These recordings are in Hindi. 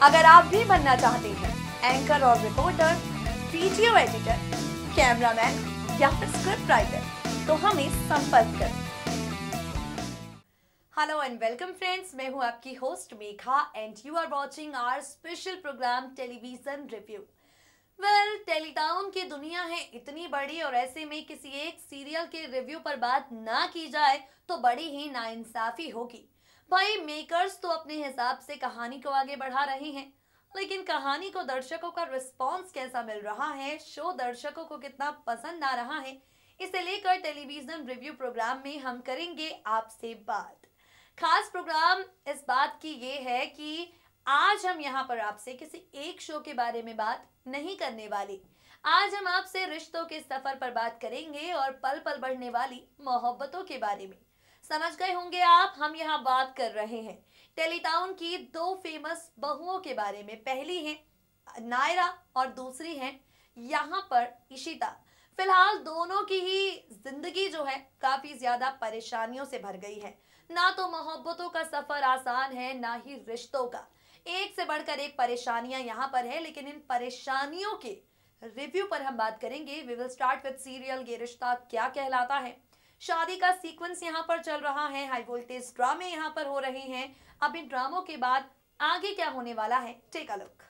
अगर आप भी बनना चाहते हैं एंकर और रिपोर्टर, वीडियो एडिटर, कैमरामैन या फिर स्क्रिप्ट राइटर, तो हमें संपर्क करें। हेलो एंड वेलकम फ्रेंड्स, मैं हूं आपकी host Megha and you are watching our special program television review. Teletown की दुनिया है इतनी बड़ी और ऐसे में किसी एक सीरियल के रिव्यू पर बात ना की जाए तो बड़ी ही नाइंसाफी होगी। भाई मेकर्स तो अपने हिसाब से कहानी को आगे बढ़ा रहे हैं, लेकिन कहानी को दर्शकों का रिस्पॉन्स कैसा मिल रहा है, शो दर्शकों को कितना पसंद आ रहा है, इसे लेकर टेलीविजन रिव्यू प्रोग्राम में हम करेंगे आपसे बात। खास प्रोग्राम इस बात की ये है कि आज हम यहाँ पर आपसे किसी एक शो के बारे में बात नहीं करने वाले। आज हम आपसे रिश्तों के सफर पर बात करेंगे और पल पल बढ़ने वाली मोहब्बतों के बारे में। समझ गए होंगे आप, हम यहाँ बात कर रहे हैं टेलीटाउन की दो फेमस बहुओं के बारे में। पहली है नायरा और दूसरी है यहाँ पर इशिता। फिलहाल दोनों की ही जिंदगी जो है काफी ज्यादा परेशानियों से भर गई है। ना तो मोहब्बतों का सफर आसान है, ना ही रिश्तों का। एक से बढ़कर एक परेशानियां यहाँ पर है, लेकिन इन परेशानियों के रिव्यू पर हम बात करेंगे। We will start with serial Yeh Rishta क्या कहलाता है। शादी का सीक्वेंस यहाँ पर चल रहा है, हाई वोल्टेज ड्रामे यहाँ पर हो रहे हैं। अब इन ड्रामों के बाद आगे क्या होने वाला है, take a look.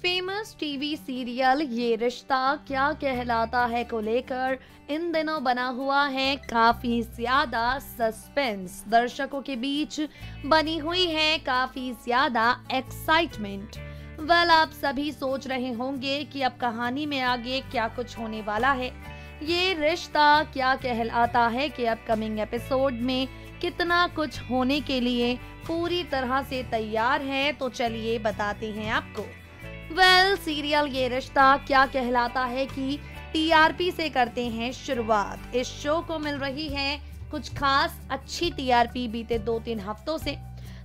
Famous TV serial Yeh Rishta क्या कहलाता है को लेकर इन दिनों बना हुआ है काफी ज्यादा सस्पेंस। दर्शकों के बीच बनी हुई है काफी ज्यादा एक्साइटमेंट। आप सभी सोच रहे होंगे कि अब कहानी में आगे क्या कुछ होने वाला है। ये रिश्ता क्या कहलाता है कि अपकमिंग एपिसोड में कितना कुछ होने के लिए पूरी तरह से तैयार है, तो चलिए बताते हैं आपको। सीरियल ये रिश्ता क्या कहलाता है कि टीआरपी से करते हैं शुरुआत। इस शो को मिल रही है कुछ खास अच्छी टीआरपी बीते 2-3 हफ्तों से।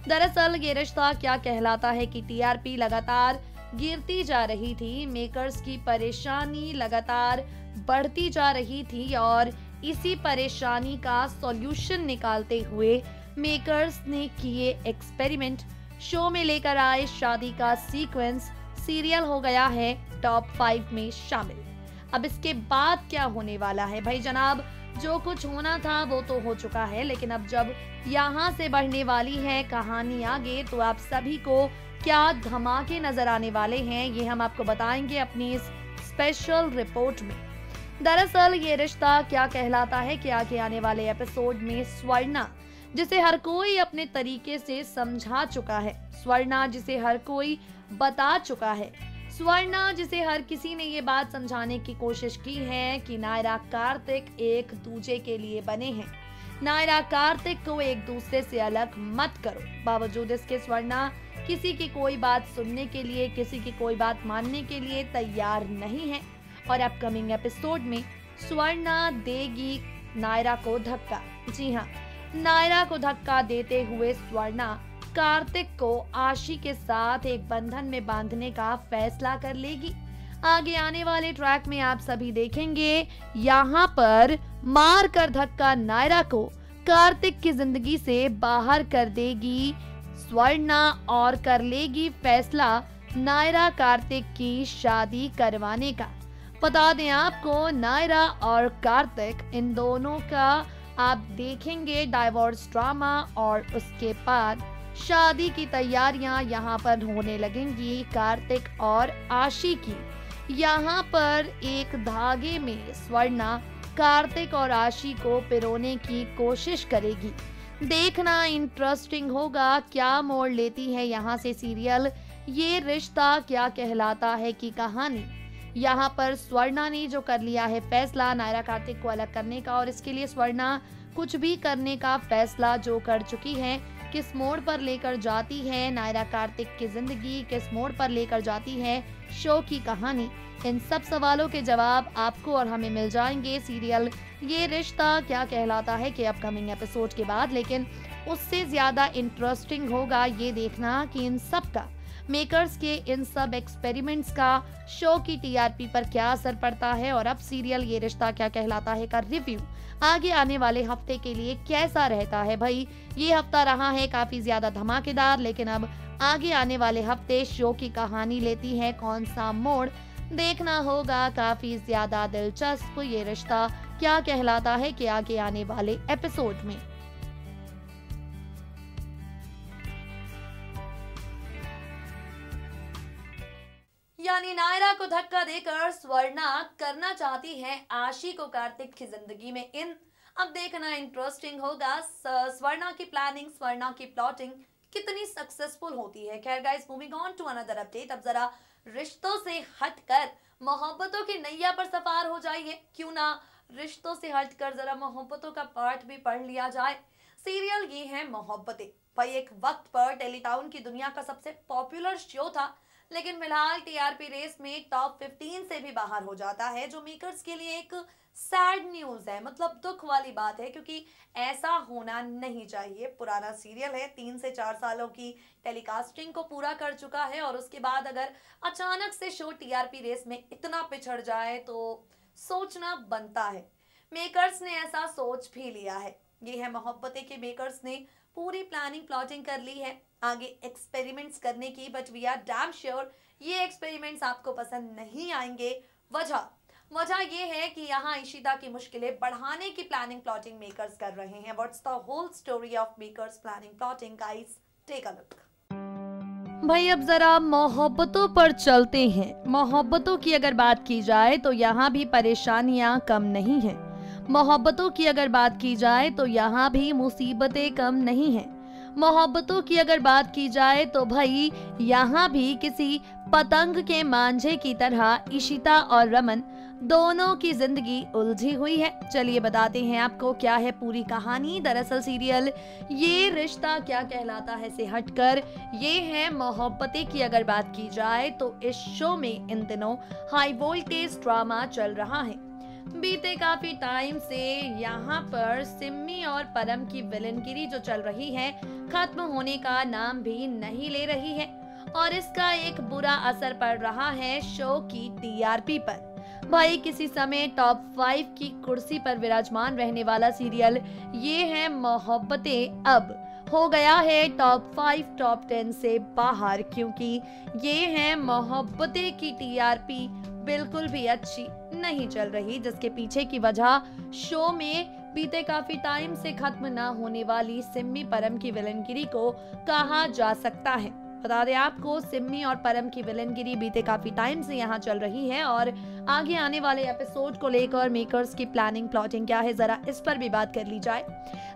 दरअसल ये रिश्ता क्या कहलाता है कि टीआरपी लगातार गिरती जा रही थी, मेकर्स की परेशानी लगातार बढ़ती जा रही थी और इसी परेशानी का सॉल्यूशन निकालते हुए मेकर्स ने किए एक्सपेरिमेंट। शो में लेकर आए शादी का सीक्वेंस सीरियल हो गया है टॉप 5 में शामिल। अब इसके बाद क्या होने वाला है भाई जनाब, जो कुछ होना था वो तो हो चुका है, लेकिन अब जब यहाँ से बढ़ने वाली है कहानी आगे, तो आप सभी को क्या धमाके नजर आने वाले हैं ये हम आपको बताएंगे अपनी इस स्पेशल रिपोर्ट में। दरअसल ये रिश्ता क्या कहलाता है कि आगे आने वाले एपिसोड में स्वर्णा, जिसे हर कोई अपने तरीके से समझा चुका है, स्वर्णा जिसे हर कोई बता चुका है, स्वर्णा जिसे हर किसी ने ये बात समझाने की कोशिश की है कि नायरा कार्तिक एक दूजे के लिए बने हैं, नायरा कार्तिक को एक दूसरे से अलग मत करो। बावजूद इसके स्वर्णा किसी की कोई बात सुनने के लिए, किसी की कोई बात मानने के लिए तैयार नहीं है और अपकमिंग एपिसोड में स्वर्णा देगी नायरा को धक्का। जी हाँ, नायरा को धक्का देते हुए स्वर्णा कार्तिक को आशी के साथ एक बंधन में बांधने का फैसला कर लेगी। आगे आने वाले ट्रैक में आप सभी देखेंगे यहाँ पर मार कर धक्का नायरा को कार्तिक की जिंदगी से बाहर कर देगी स्वर्णा और कर लेगी फैसला नायरा कार्तिक की शादी करवाने का। बता दें आपको, नायरा और कार्तिक इन दोनों का आप देखेंगे डाइवोर्स ड्रामा और उसके बाद शादी की तैयारियां यहाँ पर होने लगेंगी कार्तिक और आशी की। यहाँ पर एक धागे में स्वर्णा कार्तिक और आशी को पिरोने की कोशिश करेगी। देखना इंटरेस्टिंग होगा क्या मोड़ लेती है यहाँ से सीरियल ये रिश्ता क्या कहलाता है की कहानी। यहाँ पर स्वर्णा ने जो कर लिया है फैसला नायरा कार्तिक को अलग करने का, और इसके लिए स्वर्णा कुछ भी करने का फैसला जो कर चुकी है, किस मोड़ पर लेकर जाती है नायरा कार्तिक की जिंदगी, किस मोड़ पर लेकर जाती है शो की कहानी, इन सब सवालों के जवाब आपको और हमें मिल जाएंगे सीरियल ये रिश्ता क्या कहलाता है कि अपकमिंग एपिसोड के बाद। लेकिन उससे ज्यादा इंटरेस्टिंग होगा ये देखना कि इन सब का, मेकर्स के इन सब एक्सपेरिमेंट्स का शो की टीआरपी पर क्या असर पड़ता है और अब सीरियल ये रिश्ता क्या कहलाता है का रिव्यू आगे आने वाले हफ्ते के लिए कैसा रहता है। भाई ये हफ्ता रहा है काफी ज्यादा धमाकेदार, लेकिन अब आगे आने वाले हफ्ते शो की कहानी लेती है कौन सा मोड़, देखना होगा। काफी ज्यादा दिलचस्प ये रिश्ता क्या कहलाता है कि आगे आने वाले एपिसोड में। यानी नायरा को धक्का देकर स्वर्णा करना चाहती है आशिक और कार्तिक की जिंदगी में इन। अब देखना इंटरेस्टिंग होगा स्वर्णा की प्लानिंग, स्वर्णा की प्लॉटिंग कितनी सक्सेसफुल होती है। खैर guys, moving on to another update. अब जरा रिश्तों से हटकर मोहब्बतों की नैया पर सवार हो जाइए। क्यों ना रिश्तों से हटकर जरा मोहब्बतों का पार्ट भी पढ़ लिया जाए। सीरियल ये है मोहब्बतें। भाई एक वक्त पर टेलीटाउन की दुनिया का सबसे पॉपुलर शो था, लेकिन फिलहाल टीआरपी रेस में टॉप 15 से भी बाहर हो जाता है, जो मेकर्स के लिए एक सैड न्यूज है। मतलब दुख वाली बात है, क्योंकि ऐसा होना नहीं चाहिए। पुराना सीरियल है, 3 से 4 सालों की टेलीकास्टिंग को पूरा कर चुका है, और उसके बाद अगर अचानक से शो टीआरपी रेस में इतना पिछड़ जाए तो सोचना बनता है। मेकर्स ने ऐसा सोच भी लिया है। ये है मोहब्बतें के मेकर्स ने पूरी प्लानिंग प्लॉटिंग कर ली है आगे एक्सपेरिमेंट्स करने की, but we are damn sure ये एक्सपेरिमेंट्स आपको पसंद नहीं आएंगे। वजह ये है कि यहाँ इशिता की मुश्किलें बढ़ाने की प्लानिंग प्लॉटिंग मेकर्स कर रहे हैं। What's the whole story of makers planning plotting, guys take a look. भाई अब जरा मोहब्बतों पर चलते हैं। मोहब्बतों की अगर बात की जाए तो यहाँ भी परेशानियां कम नहीं हैं। मोहब्बतों की अगर बात की जाए तो यहाँ भी मुसीबतें कम नहीं हैं। मोहब्बतों की अगर बात की जाए तो भाई यहाँ भी किसी पतंग के मांझे की तरह इशिता और रमन दोनों की जिंदगी उलझी हुई है। चलिए बताते हैं आपको क्या है पूरी कहानी। दरअसल सीरियल ये रिश्ता क्या कहलाता है से हटकर ये है मोहब्बतें की अगर बात की जाए तो इस शो में इन दिनों हाई वोल्टेज ड्रामा चल रहा है। बीते काफी टाइम से यहाँ पर सिम्मी और परम की विलनगिरी जो चल रही है खत्म होने का नाम भी नहीं ले रही है, और इसका एक बुरा असर पड़ रहा है शो की टीआरपी पर। भाई किसी समय टॉप 5 की कुर्सी पर विराजमान रहने वाला सीरियल ये है मोहब्बतें अब हो गया है टॉप 5 टॉप 10 से बाहर, क्योंकि ये है मोहब्बतें की टीआरपी बिल्कुल भी अच्छी नहीं चल रही, जिसके पीछे की वजह शो में बीते काफी टाइम से खत्म ना होने वाली सिम्मी परम की विलनगिरी को कहा जा सकता है। बता दें आपको, सिम्मी और परम की विलनगिरी बीते काफी टाइम से यहाँ चल रही है, और आगे आने वाले एपिसोड को लेकर मेकर्स की प्लानिंग प्लॉटिंग क्या है जरा इस पर भी बात कर ली जाए।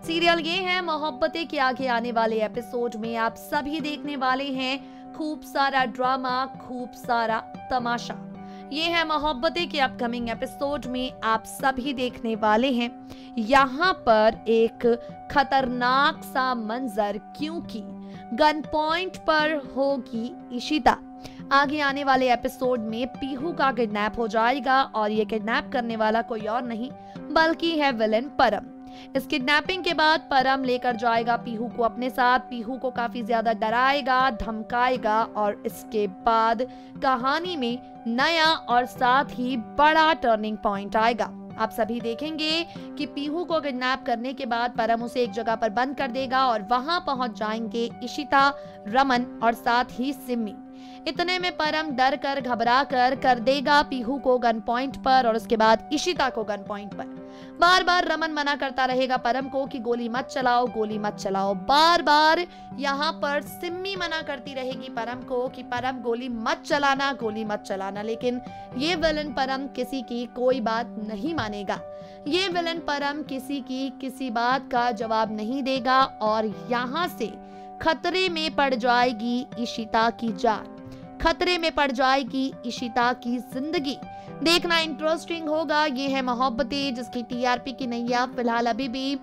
सीरियल ये है मोहब्बतें के आगे आने वाले एपिसोड में आप सभी देखने वाले हैं खूब सारा ड्रामा, खूब सारा तमाशा। ये है मोहब्बतें के अपकमिंग एपिसोड में आप सभी देखने वाले हैं यहाँ पर एक खतरनाक सा मंजर, क्योंकि गन पॉइंट पर होगी इशिता। आगे आने वाले एपिसोड में पीहू का किडनैप हो जाएगा, और ये किडनैप करने वाला कोई और नहीं बल्कि है विलेन परम। इस किडनैपिंग के बाद परम लेकर जाएगा पीहू को अपने साथ, पीहू को काफी ज्यादा डराएगा, धमकाएगा, और इसके बाद कहानी में नया और साथ ही बड़ा टर्निंग पॉइंट आएगा। आप सभी देखेंगे कि पीहू को किडनैप करने के बाद परम उसे एक जगह पर बंद कर देगा, और वहां पहुंच जाएंगे इशिता, रमन और साथ ही सिम्मी। इतने में परम डर कर घबरा कर देगा पीहू को गन पॉइंट पर, और उसके बाद इशिता को गन पॉइंट पर। बार बार रमन मना करता रहेगा परम को कि गोली मत चलाओ, गोली मत चलाओ। बार बार यहाँ पर सिम्मी मना करती रहेगी परम को कि परम गोली मत चलाना, गोली मत चलाना। लेकिन ये विलन परम किसी की कोई बात नहीं मानेगा। ये विलन परम किसी की किसी बात का जवाब नहीं देगा, और यहाँ से खतरे में पड़ जाएगी इशिता की जान, खतरे में पड़ जाएगी इशिता की जिंदगी। देखना इंटरेस्टिंग होगा। ये है मोहब्बतें, जिसकी टीआरपी की नैया फिलहाल अभी भी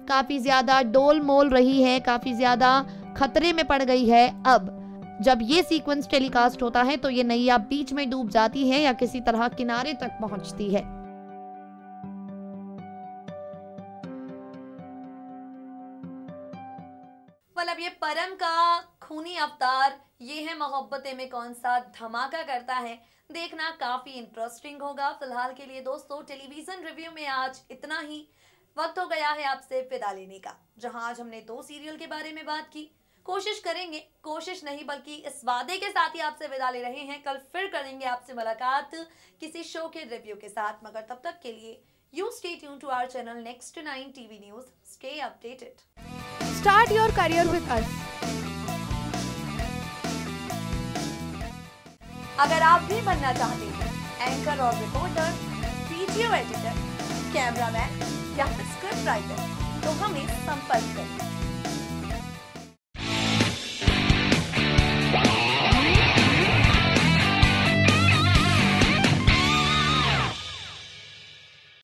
काफी ज्यादा डोल मोल रही है, काफी ज्यादा खतरे में पड़ गई है। अब जब ये सीक्वेंस टेलीकास्ट होता है तो ये नैया बीच में डूब जाती है या किसी तरह किनारे तक पहुंचती है। मतलब ये परम का खूनी अवतार ये है मोहब्बतें में कौन सा धमाका करता है, देखना काफी इंटरेस्टिंग होगा। फिलहाल के लिए दोस्तों टेलीविजन रिव्यू में आज इतना ही। वक्त हो गया है आपसे विदा लेने का, जहां आज हमने 2 सीरियल के बारे में बात की। कोशिश करेंगे, कोशिश नहीं बल्कि इस वादे के साथ ही आपसे विदा ले रहे हैं। कल फिर करेंगे आपसे मुलाकात किसी शो के रिव्यू के साथ, मगर तब तक के लिए you stay tuned to our channel Next 9 TV News. Stay updated. Start your career with us. अगर आप भी बनना चाहते हैं एंकर और रिपोर्टर, वीडियो एडिटर, कैमरामैन या फिर स्क्रिप्ट राइटर, तो हमें संपर्क करें।